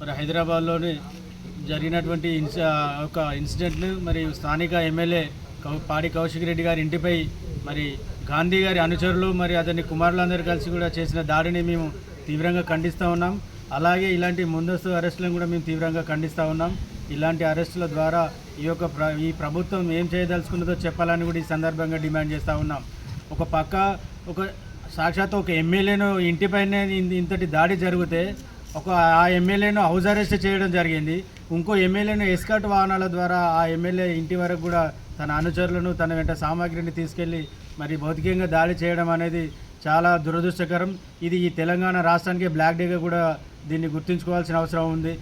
మరి హైదరాబాద్లోని జరిగినటువంటి ఒక ఇన్సిడెంట్ను మరి స్థానిక ఎమ్మెల్యే పాడి కౌశిక్ రెడ్డి గారి ఇంటిపై మరి గాంధీ గారి అనుచరులు మరి అతని కుమారులందరూ కలిసి కూడా చేసిన దాడిని మేము తీవ్రంగా ఖండిస్తూ ఉన్నాం. అలాగే ఇలాంటి ముందస్తు అరెస్టులను కూడా మేము తీవ్రంగా ఖండిస్తూ ఉన్నాం. ఇలాంటి అరెస్టుల ద్వారా ఈ ప్రభుత్వం ఏం చేయదలుచుకున్నదో చెప్పాలని కూడా ఈ సందర్భంగా డిమాండ్ చేస్తూ ఉన్నాం. ఒక పక్క సాక్షాత్ ఒక ఎమ్మెల్యేను ఇంటిపైనే ఇంతటి దాడి జరిగితే ఆ ఎమ్మెల్యేను హౌస్ అరెస్ట్ చేయడం జరిగింది. ఇంకో ఎమ్మెల్యేను ఎస్కాట్ వాహనాల ద్వారా ఆ ఎమ్మెల్యే ఇంటి వరకు కూడా తన అనుచరులను తన వెంట సామాగ్రిని తీసుకెళ్లి మరి భౌతికంగా దాడి చేయడం అనేది చాలా దురదృష్టకరం. ఇది ఈ తెలంగాణ రాష్ట్రానికి బ్లాక్ డేగా కూడా దీన్ని గుర్తుంచుకోవాల్సిన అవసరం ఉంది.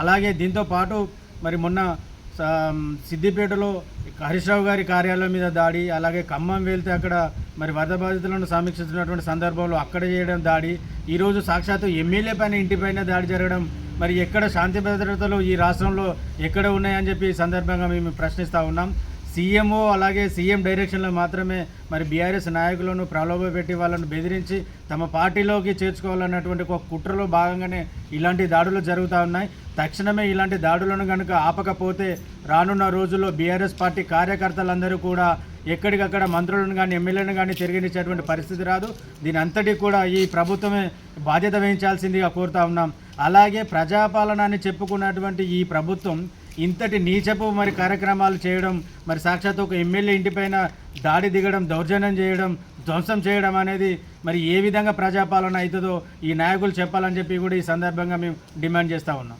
అలాగే దీంతో పాటు మరి మొన్న సిద్దిపేటలో హరీష్ రావు గారి కార్యాలయం మీద దాడి, అలాగే ఖమ్మం వెళ్తే అక్కడ మరి వరద బాధితులను సమీక్షిస్తున్నటువంటి సందర్భంలో అక్కడ చేయడం దాడి, ఈరోజు సాక్షాత్తు ఎమ్మెల్యే పైన ఇంటిపైన దాడి జరగడం, మరి ఎక్కడ శాంతి భద్రతలు ఈ రాష్ట్రంలో ఎక్కడ ఉన్నాయని చెప్పి ఈ సందర్భంగా మేము ప్రశ్నిస్తూ ఉన్నాం. సీఎంఓ అలాగే సీఎం డైరెక్షన్లో మాత్రమే మరి బీఆర్ఎస్ నాయకులను ప్రలోభపెట్టి వాళ్ళను బెదిరించి తమ పార్టీలోకి చేర్చుకోవాలన్నటువంటి ఒక కుట్రలో భాగంగానే ఇలాంటి దాడులు జరుగుతూ ఉన్నాయి. తక్షణమే ఇలాంటి దాడులను కనుక ఆపకపోతే రానున్న రోజుల్లో బీఆర్ఎస్ పార్టీ కార్యకర్తలందరూ కూడా ఎక్కడికక్కడ మంత్రులను కానీ ఎమ్మెల్యేలను కానీ తిరిగినిచ్చేటువంటి పరిస్థితి రాదు. దీని అంతటి కూడా ఈ ప్రభుత్వమే బాధ్యత వహించాల్సిందిగా కోరుతా ఉన్నాం. అలాగే ప్రజాపాలన అని చెప్పుకున్నటువంటి ఈ ప్రభుత్వం ఇంతటి నీచపు మరి కార్యక్రమాలు చేయడం, మరి సాక్షాత్ ఒక ఎమ్మెల్యే ఇంటిపైన దాడి దిగడం, దౌర్జన్యం చేయడం, ధ్వంసం చేయడం అనేది మరి ఏ విధంగా ప్రజాపాలన అవుతుందో ఈ నాయకులు చెప్పాలని చెప్పి కూడా ఈ సందర్భంగా మేము డిమాండ్ చేస్తూ ఉన్నాం.